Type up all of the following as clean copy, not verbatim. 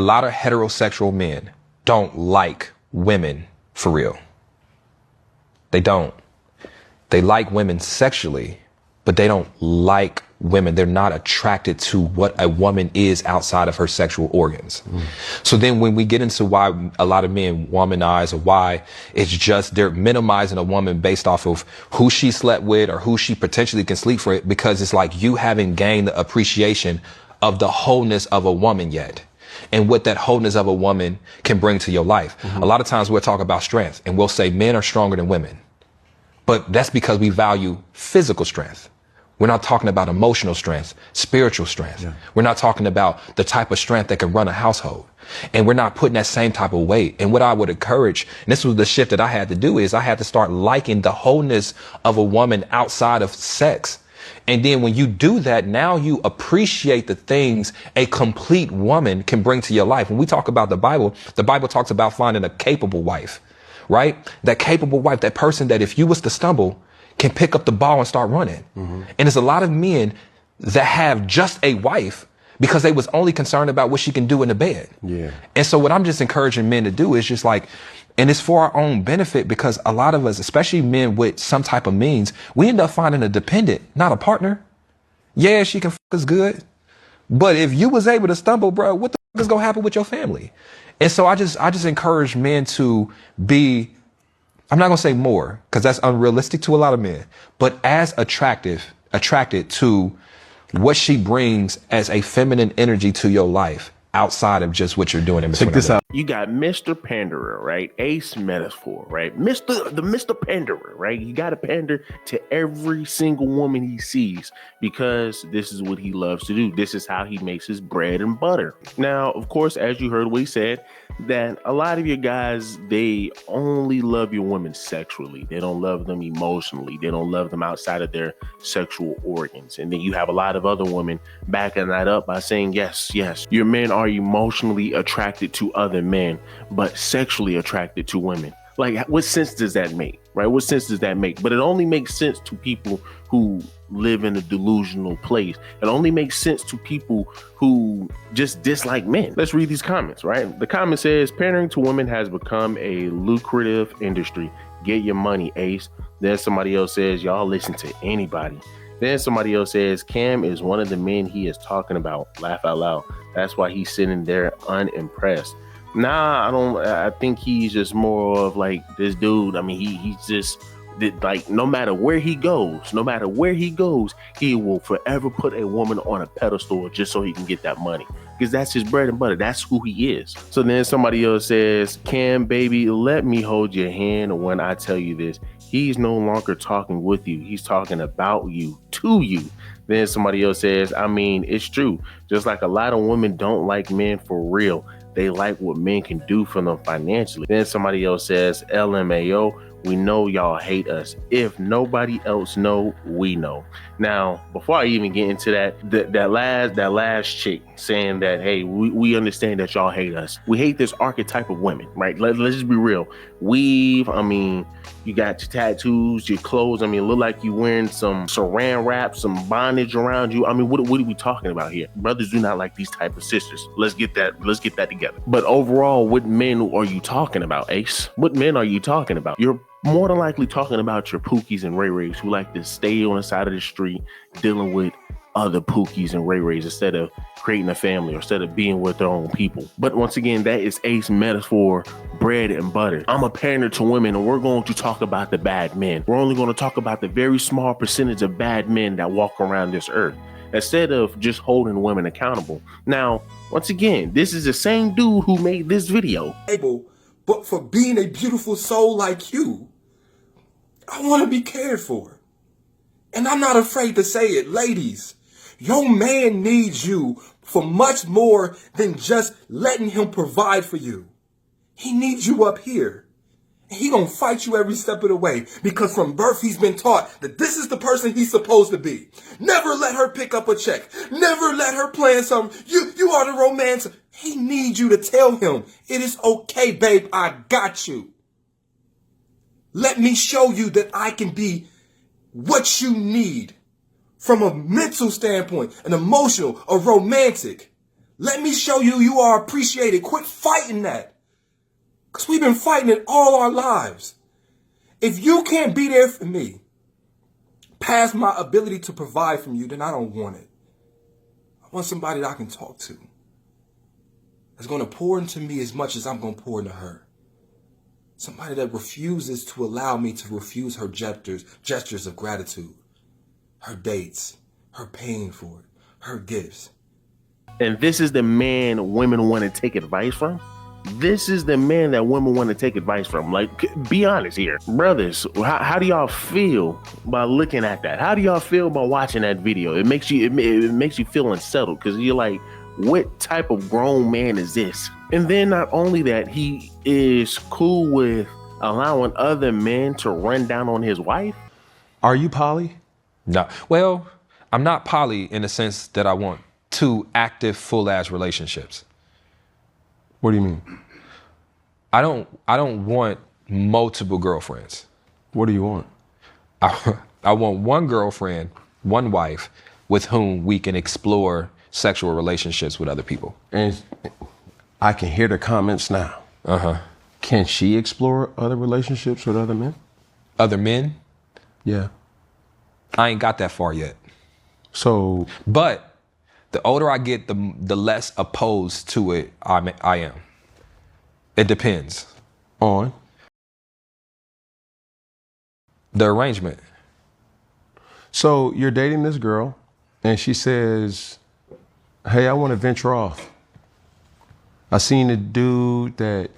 lot of heterosexual men don't like women for real. They don't. They like women sexually, but they don't like women. They're not attracted to what a woman is outside of her sexual organs. So then when we get into why a lot of men womanize, or why it's just they're minimizing a woman based off of who she slept with or who she potentially can sleep for, it, because it's like you haven't gained the appreciation of the wholeness of a woman yet, and what that wholeness of a woman can bring to your life. A lot of times we'll talk about strength and we'll say men are stronger than women, but that's because we value physical strength. We're not talking about emotional strength, spiritual strength. We're not talking about the type of strength that can run a household. And we're not putting that same type of weight. And what I would encourage, and this was the shift that I had to do, is I had to start liking the wholeness of a woman outside of sex. And then when you do that, now you appreciate the things a complete woman can bring to your life. When we talk about the Bible talks about finding a capable wife, right? That capable wife, that person that if you was to stumble, can pick up the ball and start running. And there's a lot of men that have just a wife because they was only concerned about what she can do in the bed. And so what I'm just encouraging men to do is just like, and it's for our own benefit, because a lot of us, especially men with some type of means, we end up finding a dependent, not a partner. Yeah, she can f us good, but if you was able to stumble, bro, what the f is gonna happen with your family? And so I just encourage men to be, I'm not going to say more because that's unrealistic to a lot of men, but as attracted to what she brings as a feminine energy to your life outside of just what you're doing in between. Check this out. You got Mr. Panderer, right? Ace Metaphor, right? Mr. Panderer, right? You got to pander to every single woman he sees because this is what he loves to do. This is how he makes his bread and butter. Now, of course, as you heard what he said, that a lot of your guys, they only love your women sexually. They don't love them emotionally. They don't love them outside of their sexual organs. And then you have a lot of other women backing that up by saying, yes, your men are emotionally attracted to other men, but sexually attracted to women. Like, what sense does that make, right? What sense does that make? But it only makes sense to people who live in a delusional place. It only makes sense to people who just dislike men. Let's read these comments, right? The comment says, pandering to women has become a lucrative industry. Get your money, Ace. Then somebody else says, y'all listen to anybody. Then somebody else says, Cam is one of the men he is talking about. Laugh out loud. That's why he's sitting there unimpressed. Nah, I think he's just more of like this dude. I mean, he's just like, no matter where he goes, he will forever put a woman on a pedestal just so he can get that money. Because that's his bread and butter. That's who he is. So then somebody else says, Cam, baby, let me hold your hand when I tell you this. He's no longer talking with you. He's talking about you, to you. Then somebody else says, I mean, it's true. Just like a lot of women don't like men for real. They like what men can do for them financially. Then somebody else says, LMAO, we know y'all hate us. If nobody else know, we know. Now, before I even get into that last chick saying that, hey, we understand that y'all hate us. We hate this archetype of women, right? Let's just be real. Weave, I mean, you got your tattoos, your clothes. I mean, it look like you wearing some saran wrap, some bondage around you. I mean, what are we talking about here? Brothers do not like these type of sisters. Let's get that together. But overall, what men are you talking about, Ace? What men are you talking about? You're more than likely talking about your Pookies and Ray Rays who like to stay on the side of the street dealing with other Pookies and Ray Rays instead of creating a family or instead of being with their own people. But once again, that is Ace Metaphor, bread and butter. I'm a pander to women, and we're going to talk about the bad men. We're only going to talk about the very small percentage of bad men that walk around this earth, instead of just holding women accountable. Now, once again, this is the same dude who made this video. But for being a beautiful soul like you, I want to be cared for. And I'm not afraid to say it, ladies. Your man needs you for much more than just letting him provide for you. He needs you up here. And he gonna fight you every step of the way, because from birth he's been taught that this is the person he's supposed to be. Never let her pick up a check. Never let her plan something. You are the romance. He needs you to tell him, it is okay, babe, I got you. Let me show you that I can be what you need from a mental standpoint, an emotional, a romantic. Let me show you you are appreciated. Quit fighting that. Because we've been fighting it all our lives. If you can't be there for me, past my ability to provide from you, then I don't want it. I want somebody that I can talk to. That's going to pour into me as much as I'm going to pour into her. Somebody that refuses to allow me to refuse her gestures of gratitude, her dates, her paying for it, her gifts. And this is the man women want to take advice from. This is the man that women want to take advice from. Like, be honest here. Brothers, how do y'all feel by looking at that? How do y'all feel by watching that video? It makes you feel unsettled because you're like, what type of grown man is this? And then not only that, he is cool with allowing other men to run down on his wife. Are you poly? No. Well, I'm not poly in the sense that I want 2 active, full-ass relationships. What do you mean? I don't want multiple girlfriends. What do you want? I want one girlfriend, one wife, with whom we can explore sexual relationships with other people. And I can hear the comments now. Uh-huh. Can she explore other relationships with other men? Other men? Yeah. I ain't got that far yet. So, but the older I get, the less opposed to it I am. It depends. On? The arrangement. So you're dating this girl and she says, hey, I want to venture off. I seen a dude that,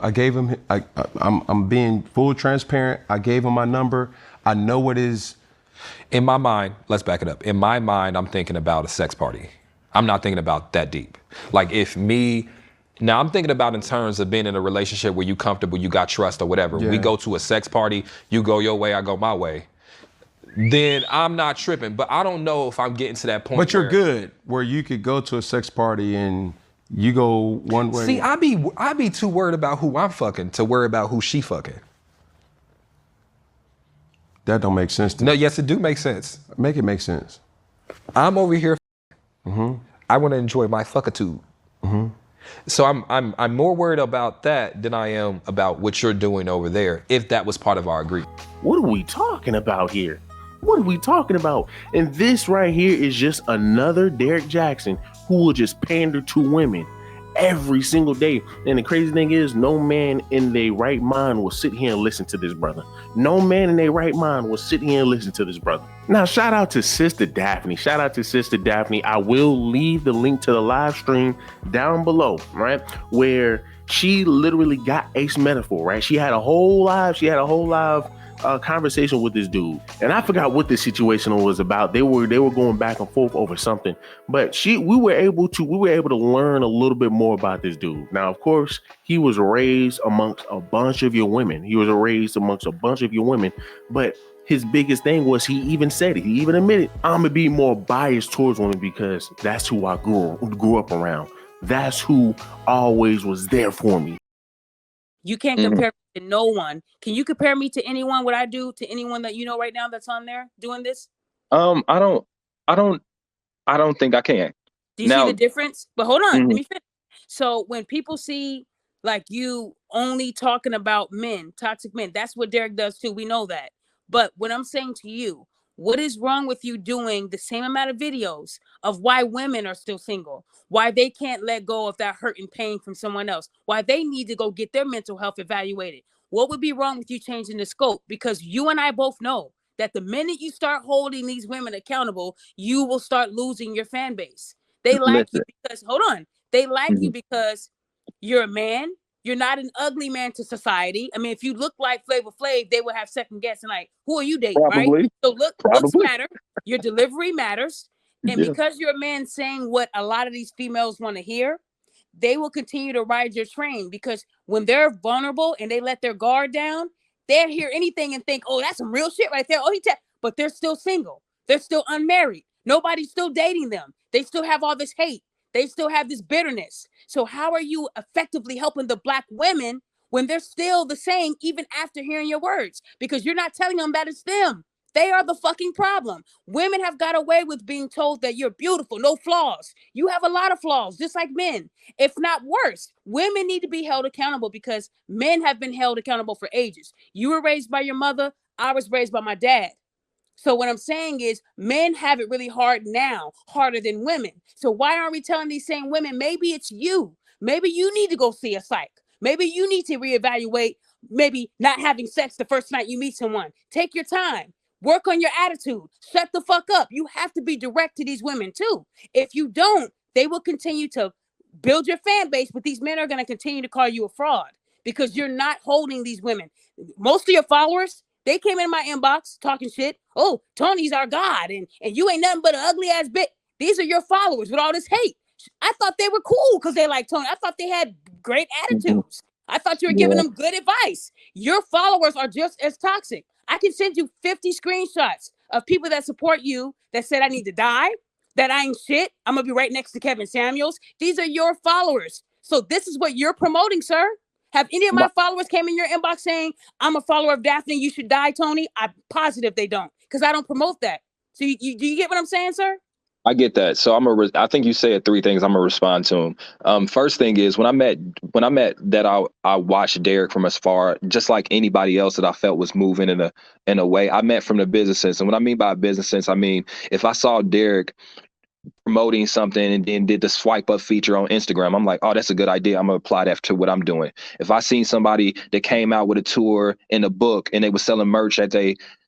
I gave him, I'm being full transparent. I gave him my number. I know what is. In my mind, let's back it up. In my mind, I'm thinking about a sex party. I'm not thinking about that deep. Like now I'm thinking about in terms of being in a relationship where you comfortable, you got trust or whatever. Yeah. We go to a sex party, you go your way, I go my way. Then I'm not tripping, but I don't know if I'm getting to that point. But you're good where you could go to a sex party and you go one way. See, I be too worried about who I'm fucking to worry about who she fucking. That don't make sense to No, me. yes, it do make sense. Make it make sense. I'm over here. I want to enjoy my fuckitude. So I'm more worried about that than I am about what you're doing over there, if that was part of our agreement. What are we talking about here? What are we talking about? And this right here is just another Derrick Jaxn who will just pander to women every single day. And the crazy thing is, no man in their right mind will sit here and listen to this brother. No man in their right mind will sit here and listen to this brother. Now, shout out to Sister Daphne. Shout out to Sister Daphne. I will leave the link to the live stream down below, right? Where she literally got Ace Metaphor, right? She had a whole live conversation with this dude, and I forgot what the situation was about. They were going back and forth over something, but we were able to learn a little bit more about this dude. Now, of course, he was raised amongst a bunch of your women. But his biggest thing was, he even said it. He even admitted, I'm gonna be more biased towards women because that's who I grew up around. That's who always was there for me. You can't compare me to no one. Can you compare me to anyone? What I do to anyone that you know right now that's on there doing this? I don't think I can. Do you see the difference? But hold on, let me finish. So when people see like you only talking about men, toxic men, that's what Derrick does too. We know that. But what I'm saying to you, what is wrong with you doing the same amount of videos of why women are still single, why they can't let go of that hurt and pain from someone else, why they need to go get their mental health evaluated? What would be wrong with you changing the scope? Because you and I both know that the minute you start holding these women accountable, you will start losing your fan base. They like you because, they like you because you're a man. You're not an ugly man to society. I mean, if you look like Flavor Flav, they would have second guessing, like, who are you dating, Probably. right? So looks matter. Your delivery matters. And because you're a man saying what a lot of these females want to hear, they will continue to ride your train, because when they're vulnerable and they let their guard down, they'll hear anything and think, oh, that's some real shit right there. Oh, but they're still single. They're still unmarried. Nobody's still dating them. They still have all this hate. They still have this bitterness. So how are you effectively helping the Black women when they're still the same even after hearing your words? Because you're not telling them that it's them. They are the fucking problem. Women have got away with being told that you're beautiful, no flaws. You have a lot of flaws, just like men, if not worse. Women need to be held accountable because men have been held accountable for ages. You were raised by your mother. I was raised by my dad. So what I'm saying is men have it really hard now, harder than women. So why aren't we telling these same women, maybe it's you? Maybe you need to go see a psych. Maybe you need to reevaluate maybe not having sex the first night you meet someone. Take your time. Work on your attitude. Shut the fuck up. You have to be direct to these women too. If you don't, they will continue to build your fan base, but these men are going to continue to call you a fraud because you're not holding these women. Most of your followers, they came in my inbox talking shit. Oh, Tony's our god, and you ain't nothing but an ugly ass bitch. These are your followers with all this hate. I thought they were cool because they like Tony. I thought they had great attitudes. I thought you were giving them good advice. Your followers are just as toxic. I can send you 50 screenshots of people that support you that said I need to die, that I ain't shit. I'm gonna be right next to Kevin Samuels. These are your followers. So this is what you're promoting, sir. Have any of my followers came in your inbox saying, I'm a follower of Daphne, you should die, Tony? I'm positive they don't, because I don't promote that. So do you get what I'm saying, sir? I get that. So I think you said three things. I'm gonna respond to them. First thing is when I met that I watched Derek from as far, just like anybody else that I felt was moving in a way. I met from the business sense. And what I mean by business sense, I mean, if I saw Derek promoting something and then did the swipe up feature on Instagram, I'm like, oh, that's a good idea. I'm gonna apply that to what I'm doing. If I seen somebody that came out with a tour in a book and they were selling merch at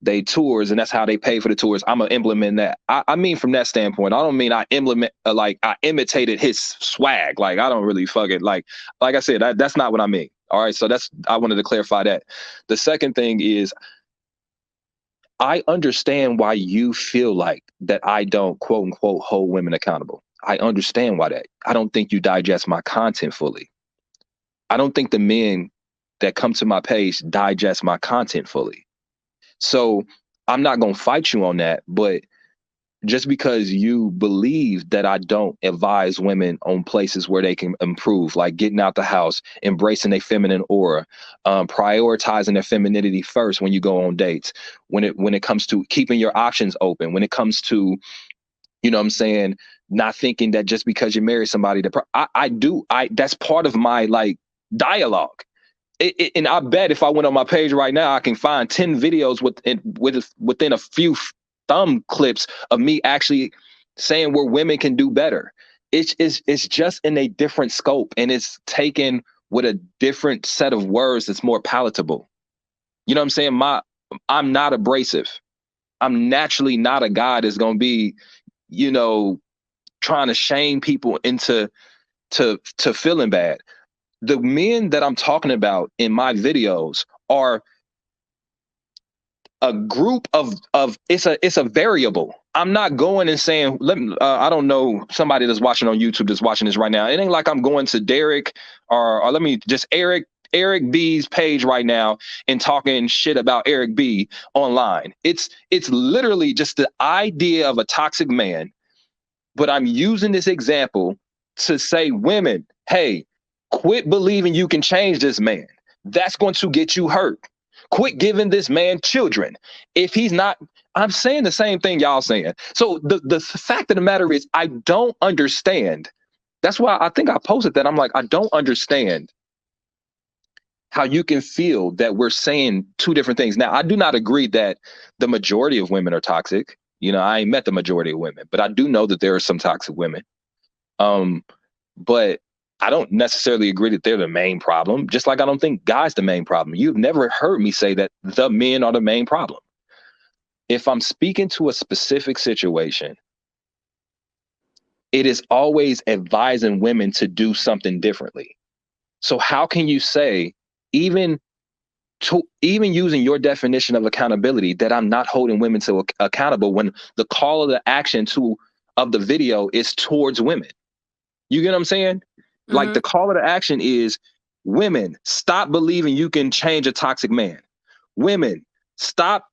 they tours and that's how they pay for the tours, I'm gonna implement that. I mean, from that standpoint, I don't mean I implement like I imitated his swag. Like I don't really fuck it. Like I said, that's not what I mean. All right, so I wanted to clarify that. The second thing is, I understand why you feel like that I don't quote unquote hold women accountable. I understand why that. I don't think you digest my content fully. I don't think the men that come to my page digest my content fully. So I'm not going to fight you on that, but just because you believe that I don't advise women on places where they can improve, like getting out the house, embracing their feminine aura, prioritizing their femininity first when you go on dates, when it comes to keeping your options open, when it comes to, you know what I'm saying, not thinking that just because you marry somebody, that's part of my like dialogue. And I bet if I went on my page right now, I can find 10 videos within a few thumb clips of me actually saying where women can do better. It's just in a different scope, and it's taken with a different set of words that's more palatable. You know what I'm saying? I'm not abrasive. I'm naturally not a guy that's gonna be, you know, trying to shame people into feeling bad. The men that I'm talking about in my videos are a group of it's a variable. I'm not going and saying, I don't know somebody that's watching on YouTube that's watching this right now. It ain't like I'm going to Derek or let me just Eric B's page right now and talking shit about Eric B online. It's literally just the idea of a toxic man. But I'm using this example to say, women, hey, quit believing you can change this man. That's going to get you hurt. Quit giving this man children. If he's not, I'm saying the same thing y'all saying. So the fact of the matter is, I don't understand. That's why I think I posted that. I'm like, I don't understand how you can feel that we're saying two different things. Now, I do not agree that the majority of women are toxic. You know, I ain't met the majority of women, but I do know that there are some toxic women. But I don't necessarily agree that they're the main problem, just like I don't think guys the main problem. You've never heard me say that the men are the main problem. If I'm speaking to a specific situation, it is always advising women to do something differently. So how can you say, even using your definition of accountability, that I'm not holding women to accountable when the call of the action of the video is towards women? You get what I'm saying? Mm-hmm. Like the call of the action is, women, stop believing you can change a toxic man. Women, stop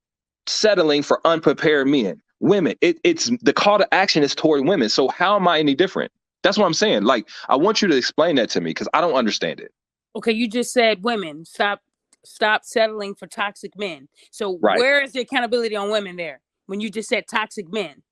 settling for unprepared men. Women, it's the call to action is toward women. So how am I any different? That's what I'm saying. Like, I want you to explain that to me because I don't understand it. Okay, you just said women, stop stop settling for toxic men. So Right. where is the accountability on women there when you just said toxic men?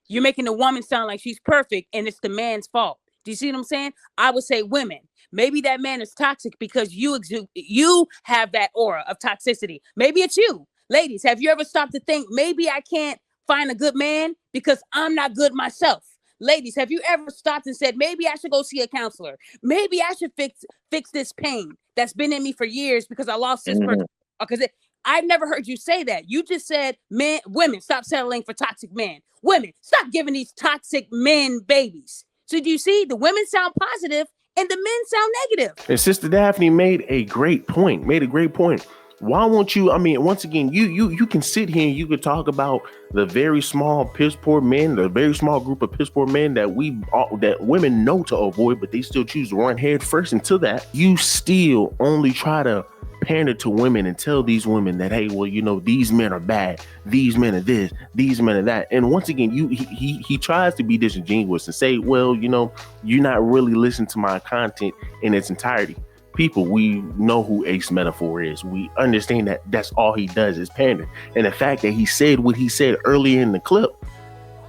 You're making the woman sound like she's perfect and it's the man's fault. Do you see what I'm saying? I would say women. Maybe that man is toxic because you have that aura of toxicity. Maybe it's you. Ladies, have you ever stopped to think maybe I can't find a good man because I'm not good myself? Ladies, have you ever stopped and said, maybe I should go see a counselor? Maybe I should fix this pain that's been in me for years because I lost this person. Because I've never heard you say that. You just said, women, stop settling for toxic men. Women, stop giving these toxic men babies. So do you see? The women sound positive and the men sound negative. And Sister Daphne made a great point. Why won't you? I mean, once again, you can sit here and you could talk about the very small piss poor men, the very small group of piss poor men that women know to avoid, but they still choose to run head first into that. You still only try to pander to women and tell these women that, hey, well, you know, these men are bad, these men are this, these men are that. And once again, he tries to be disingenuous and say, well, you know, you're not really listening to my content in its entirety. People, we know who Ace Metaphor is. We understand that that's all he does is pander. And the fact that he said what he said earlier in the clip,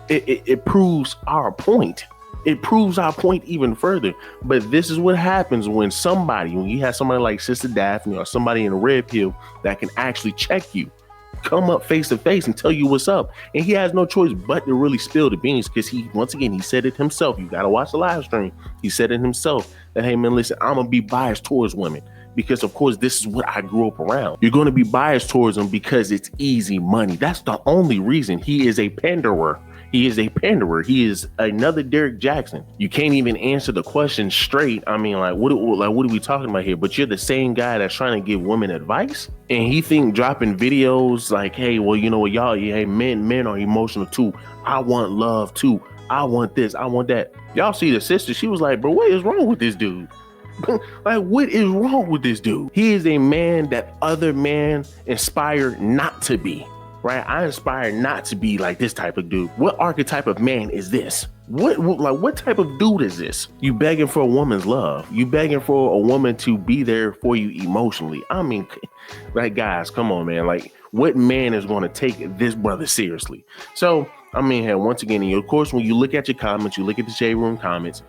it proves our point. It proves our point even further. But this is what happens when you have somebody like Sister Daphne or somebody in a red pill that can actually check you, come up face to face and tell you what's up. And he has no choice but to really spill the beans because he said it himself. You got to watch the live stream. He said it himself that, hey, man, listen, I'm going to be biased towards women because, of course, this is what I grew up around. You're going to be biased towards them because it's easy money. That's the only reason. He is a panderer. He is a panderer. He is another Derek Jackson. You can't even answer the question straight. I mean, what are we talking about here? But you're the same guy that's trying to give women advice, and he think dropping videos like, hey, well, you know what, y'all, hey, men are emotional too. I want love too. I want this. I want that. Y'all see the sister? She was like, bro, what is wrong with this dude? Like, what is wrong with this dude? He is a man that other men inspire not to be. Right? I inspire not to be like this type of dude. What archetype of man is this? What type of dude is this? You begging for a woman's love. You begging for a woman to be there for you emotionally. I mean, like, guys, come on, man. Like, what man is going to take this brother seriously? So, I mean, once again, of course, when you look at your comments, you look at the Shade Room comments,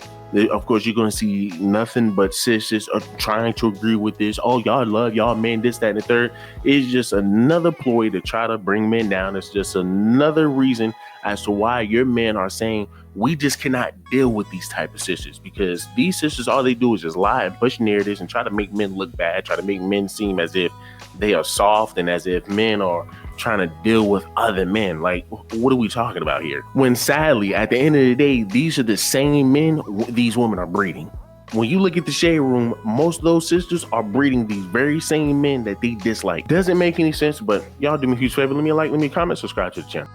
of course, you're going to see nothing but sisters are trying to agree with this. Oh, y'all love y'all men, this, that, and the third. It's just another ploy to try to bring men down. It's just another reason as to why your men are saying we just cannot deal with these type of sisters, because these sisters, all they do is just lie and push narratives and try to make men look bad, try to make men seem as if they are soft and as if men are trying to deal with other men. Like, what are we talking about here? When sadly, at the end of the day, these are the same men these women are breeding. When you look at the Shade Room, most of those sisters are breeding these very same men that they dislike. Doesn't make any sense, but y'all do me a huge favor. Let me comment, subscribe to the channel.